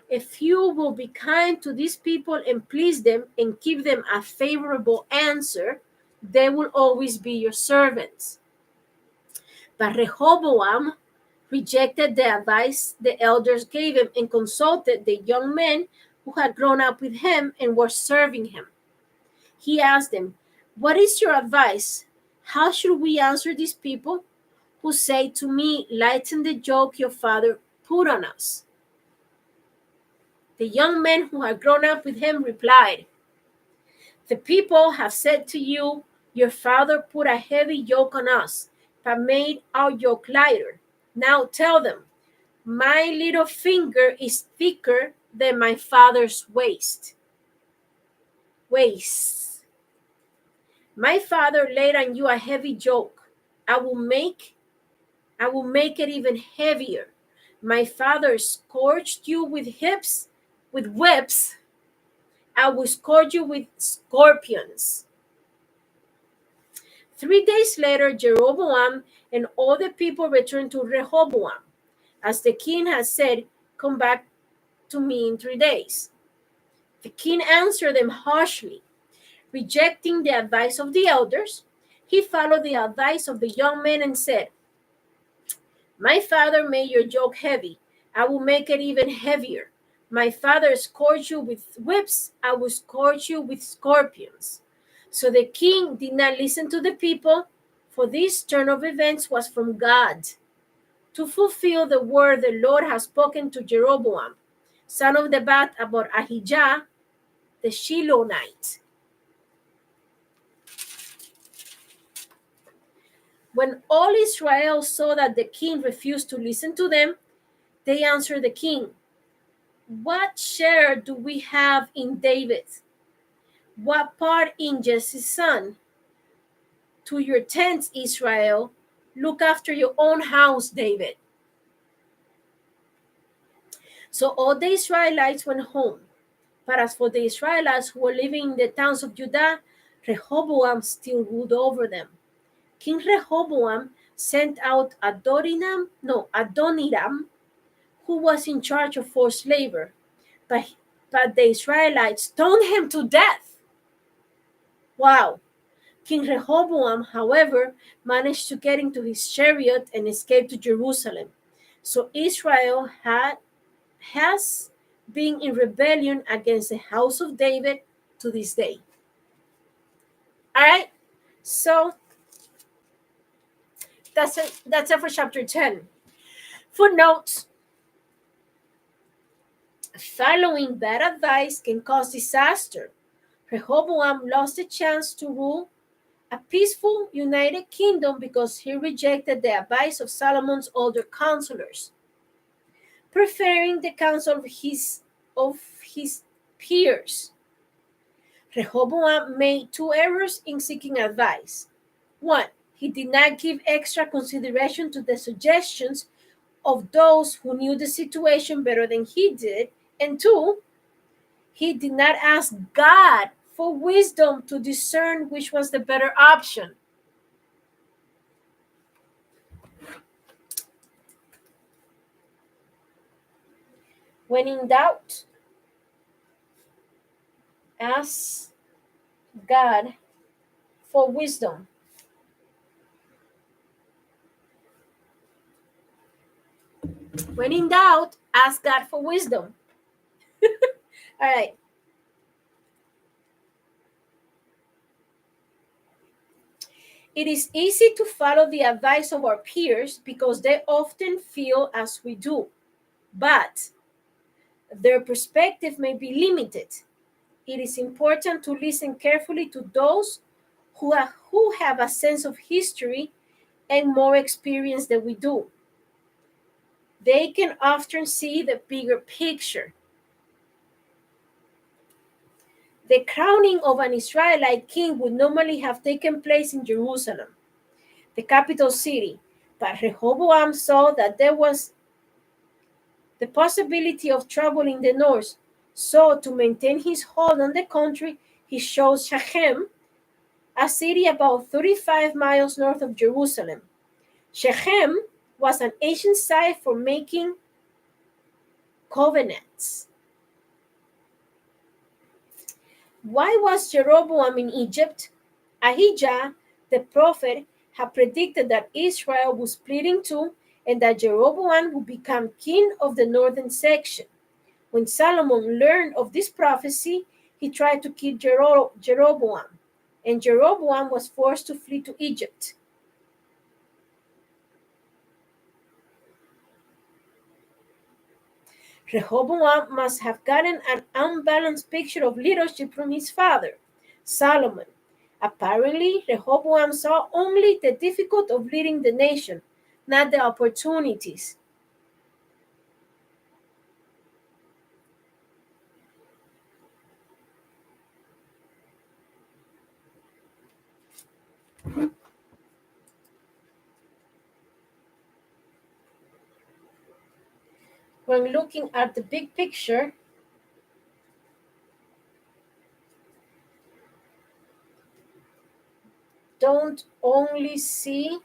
"If you will be kind to these people and please them and give them a favorable answer, they will always be your servants." But Rehoboam rejected the advice the elders gave him and consulted the young men who had grown up with him and were serving him. He asked them, "What is your advice? How should we answer these people who say to me, 'Lighten the yoke your father put on us'?" The young men who had grown up with him replied, "The people have said to you, 'Your father put a heavy yoke on us, but made our yoke lighter.' Now tell them, 'My little finger is thicker than my father's waist. My father laid on you a heavy yoke. I will make it even heavier. My father scourged you with whips. I will scourge you with scorpions." 3 days later, Jeroboam and all the people returned to Rehoboam. As the king had said, "Come back to me in 3 days." The king answered them harshly. Rejecting the advice of the elders, he followed the advice of the young men and said, "My father made your yoke heavy. I will make it even heavier. My father scourged you with whips. I will scourge you with scorpions." So the king did not listen to the people, for this turn of events was from God, to fulfill the word the Lord has spoken to Jeroboam, son of Nebat, about Ahijah the Shilonite. When all Israel saw that the king refused to listen to them, they answered the king, "What share do we have in David? What part in Jesse's son? To your tents, Israel. Look after your own house, David." So all the Israelites went home. But as for the Israelites who were living in the towns of Judah, Rehoboam still ruled over them. King Rehoboam sent out Adoniram, who was in charge of forced labor, but the Israelites stoned him to death. Wow. King Rehoboam, however, managed to get into his chariot and escape to Jerusalem. So Israel has been in rebellion against the house of David to this day. All right, so that's it for chapter 10. Footnotes: following bad advice can cause disaster. Rehoboam lost the chance to rule a peaceful, united kingdom because he rejected the advice of Solomon's older counselors, preferring the counsel of his peers. Rehoboam made two errors in seeking advice. One, he did not give extra consideration to the suggestions of those who knew the situation better than he did. And two, he did not ask God for wisdom to discern which was the better option. When in doubt, ask God for wisdom. When in doubt, ask God for wisdom. All right. It is easy to follow the advice of our peers because they often feel as we do, but their perspective may be limited. It is important to listen carefully to those who have a sense of history and more experience than we do. They can often see the bigger picture. The crowning of an Israelite king would normally have taken place in Jerusalem, the capital city, but Rehoboam saw that there was the possibility of trouble in the north. So, to maintain his hold on the country, he chose Shechem, a city about 35 miles north of Jerusalem. Shechem was an ancient site for making covenants. Why was Jeroboam in Egypt? Ahijah, the prophet, had predicted that Israel would split in two and that Jeroboam would become king of the northern section. When Solomon learned of this prophecy, he tried to kill Jeroboam, and Jeroboam was forced to flee to Egypt. Rehoboam must have gotten an unbalanced picture of leadership from his father, Solomon. Apparently, Rehoboam saw only the difficulty of leading the nation, not the opportunities. When looking at the big picture, don't only see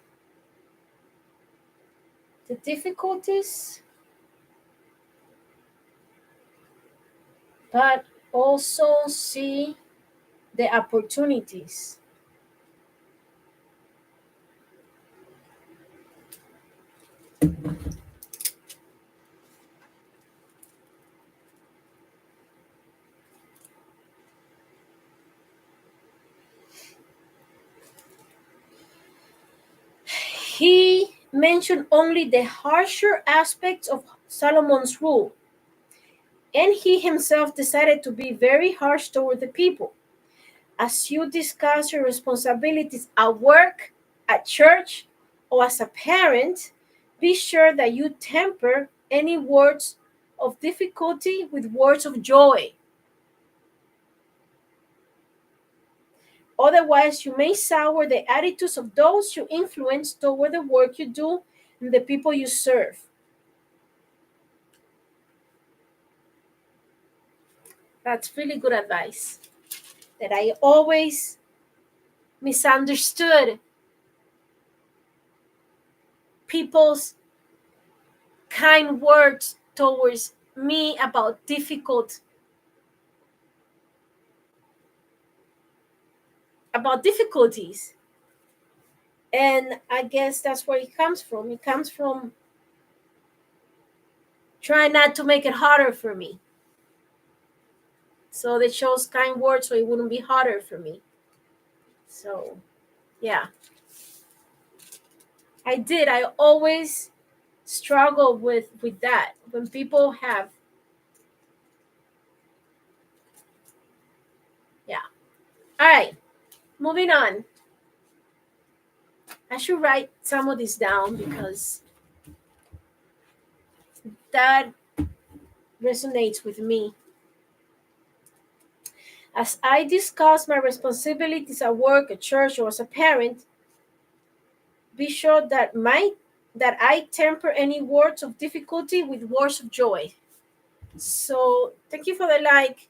the difficulties, but also see the opportunities. He mentioned only the harsher aspects of Solomon's rule, and he himself decided to be very harsh toward the people. As you discuss your responsibilities at work, at church, or as a parent, be sure that you temper any words of difficulty with words of joy. Otherwise, you may sour the attitudes of those you influence toward the work you do and the people you serve. That's really good advice that I always misunderstood people's kind words towards me about difficulties. And I guess that's where it comes from. It comes from trying not to make it harder for me. So they chose kind words so it wouldn't be harder for me. So, yeah. I always struggle with that. When people have, yeah. All right. Moving on. I should write some of this down because that resonates with me. As I discuss my responsibilities at work, at church, or as a parent, be sure that I temper any words of difficulty with words of joy. So thank you for the like.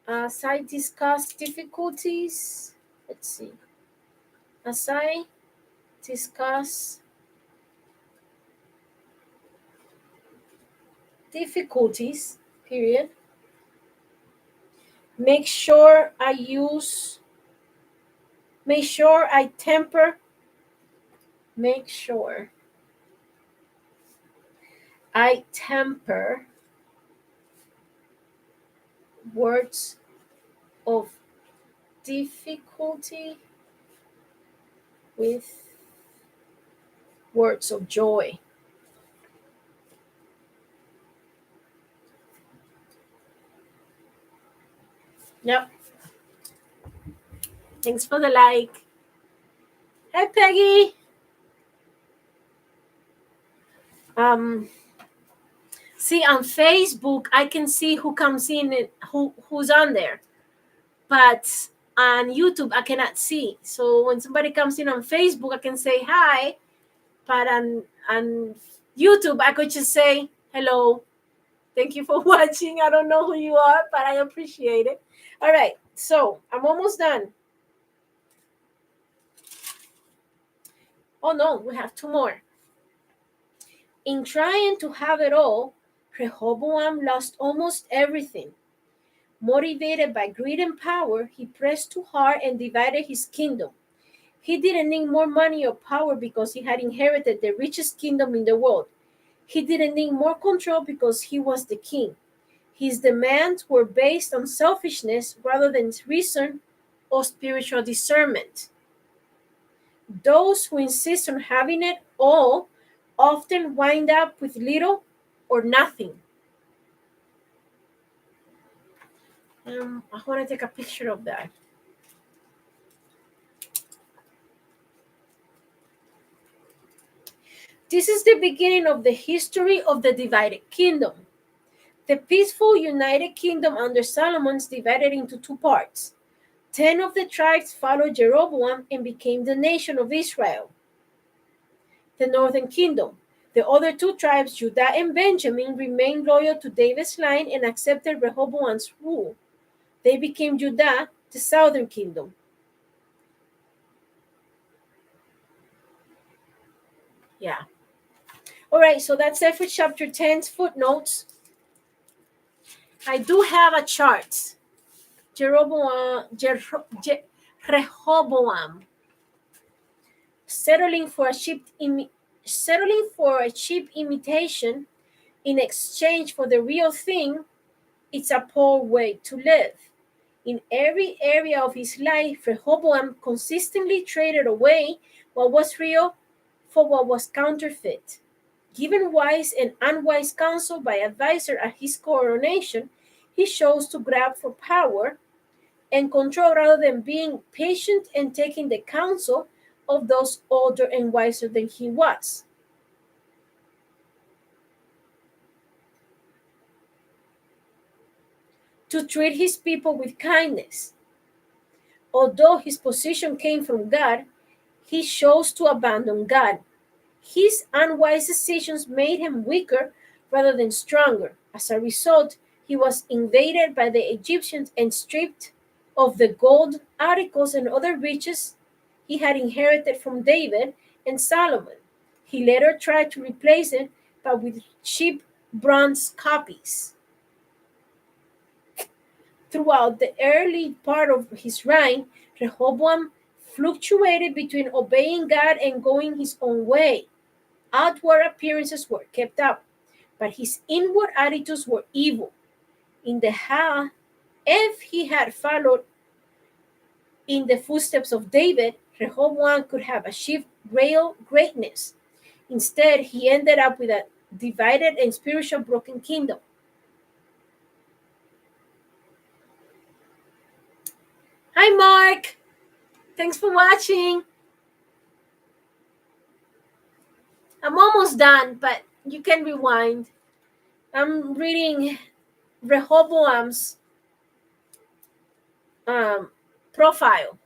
As I discuss difficulties, let's see. As I discuss difficulties, period, make sure I temper, make sure I temper words of difficulty with words of joy. Yep. Thanks for the like. Hey, Peggy. See, on Facebook, I can see who comes in and who's on there, but on YouTube, I cannot see. So when somebody comes in on Facebook, I can say hi, but on YouTube, I could just say hello. Thank you for watching. I don't know who you are, but I appreciate it. All right, so I'm almost done. Oh no, we have two more. In trying to have it all, Rehoboam lost almost everything. Motivated by greed and power, he pressed too hard and divided his kingdom. He didn't need more money or power because he had inherited the richest kingdom in the world. He didn't need more control because he was the king. His demands were based on selfishness rather than reason or spiritual discernment. Those who insist on having it all often wind up with little or nothing. I want to take a picture of that. This is the beginning of the history of the divided kingdom. The peaceful united kingdom under Solomon is divided into two parts. 10 of the tribes followed Jeroboam and became the nation of Israel, the northern kingdom. The other two tribes, Judah and Benjamin, remained loyal to David's line and accepted Rehoboam's rule. They became Judah, the southern kingdom. Yeah. All right, so that's it for chapter 10's footnotes. I do have a chart. Rehoboam settling for a cheap imitation in exchange for the real thing. It's a poor way to live. In every area of his life, Rehoboam consistently traded away what was real for what was counterfeit. Given wise and unwise counsel by advisor at his coronation, he chose to grab for power and control rather than being patient and taking the counsel of those older and wiser than he was. To treat his people with kindness. Although his position came from God, he chose to abandon God. His unwise decisions made him weaker rather than stronger. As a result, he was invaded by the Egyptians and stripped of the gold, articles, and other riches he had inherited from David and Solomon. He later tried to replace it, but with cheap bronze copies. Throughout the early part of his reign, Rehoboam fluctuated between obeying God and going his own way. Outward appearances were kept up, but his inward attitudes were evil. In the if he had followed in the footsteps of David, Rehoboam could have achieved real greatness. Instead, he ended up with a divided and spiritual broken kingdom. Hi, Mark. Thanks for watching. I'm almost done, but you can rewind. I'm reading Rehoboam's profile,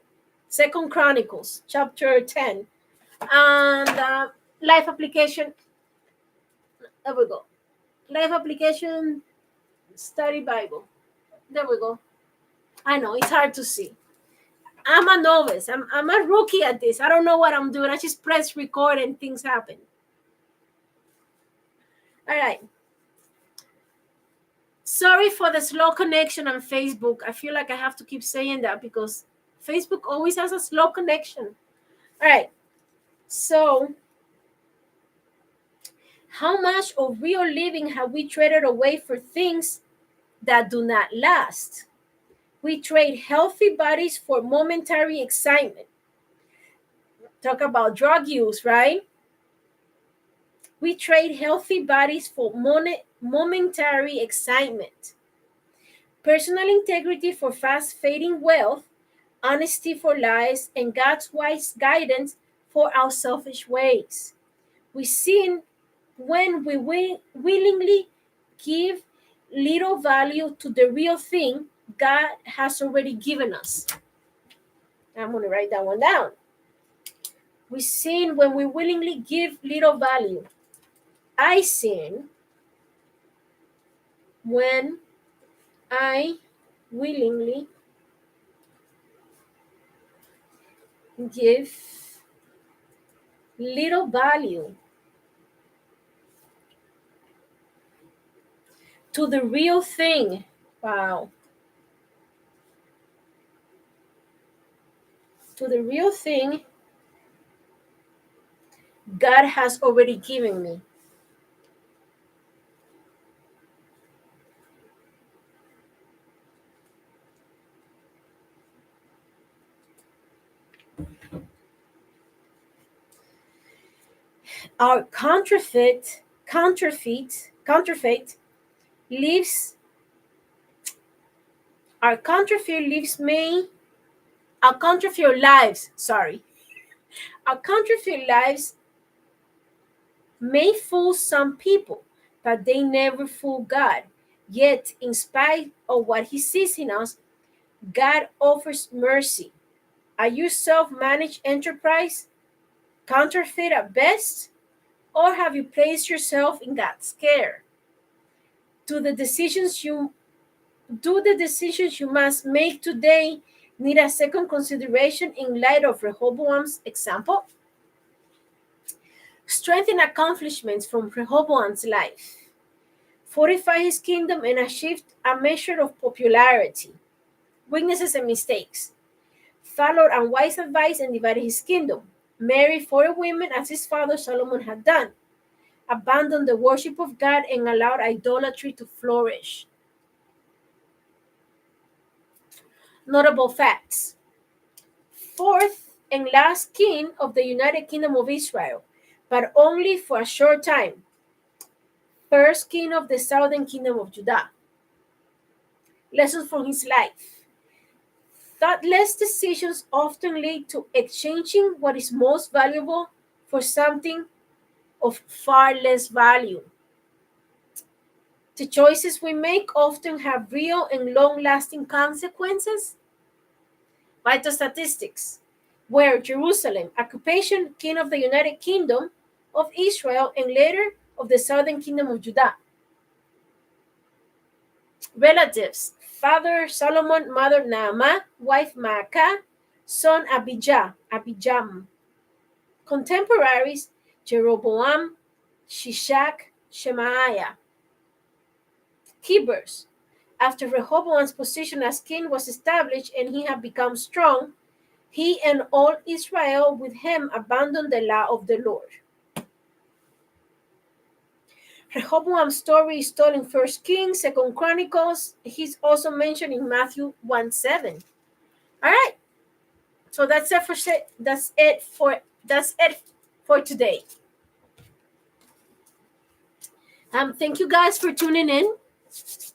Second Chronicles, chapter 10, and life application. There we go. Life application study Bible. There we go. I know it's hard to see. I'm a novice. I'm a rookie at this. I don't know what I'm doing. I just press record and things happen. All right. Sorry for the slow connection on Facebook. I feel like I have to keep saying that because Facebook always has a slow connection. All right. So, how much of real living have we traded away for things that do not last? We trade healthy bodies for momentary excitement. Talk about drug use, right? We trade healthy bodies for momentary excitement. Personal integrity for fast fading wealth, honesty for lies, and God's wise guidance for our selfish ways. We sin when we willingly give little value to the real thing God has already given us. I'm going to write that one down. We sin when we willingly give little value. I sin when I willingly give little value to the real thing. Wow. To the real thing God has already given me. Our counterfeit leaves our counterfeit lives may our counterfeit lives, sorry. Our counterfeit lives may fool some people, but they never fool God. Yet, in spite of what he sees in us, God offers mercy. Are you self-managed enterprise, counterfeit at best, or have you placed yourself in God's care? Do the decisions you must make today need a second consideration in light of Rehoboam's example? Strengthen accomplishments from Rehoboam's life. Fortify his kingdom and achieve a measure of popularity. Weaknesses and mistakes. Followed unwise advice and divided his kingdom. Married foreign women as his father Solomon had done. Abandoned the worship of God and allowed idolatry to flourish. Notable facts. Fourth and last king of the United Kingdom of Israel, but only for a short time. First king of the southern kingdom of Judah. Lessons from his life. Thoughtless decisions often lead to exchanging what is most valuable for something of far less value. The choices we make often have real and long lasting consequences. Vital statistics where Jerusalem, occupation king of the United Kingdom of Israel and later of the southern kingdom of Judah. Relatives father Solomon, mother Naamah, wife Maacah, son Abijam. Contemporaries Jeroboam, Shishak, Shemaiah. Key verse. After Rehoboam's position as king was established and he had become strong, he and all Israel with him abandoned the law of the Lord. Rehoboam's story is told in 1 Kings, 2 Chronicles. He's also mentioned in Matthew 1:7. All right. So that's it for today. Thank you guys for tuning in.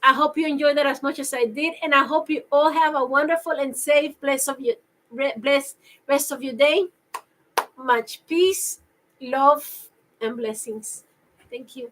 I hope you enjoyed that as much as I did, and I hope you all have a wonderful and safe blessed rest of your day. Much peace, love, and blessings. Thank you.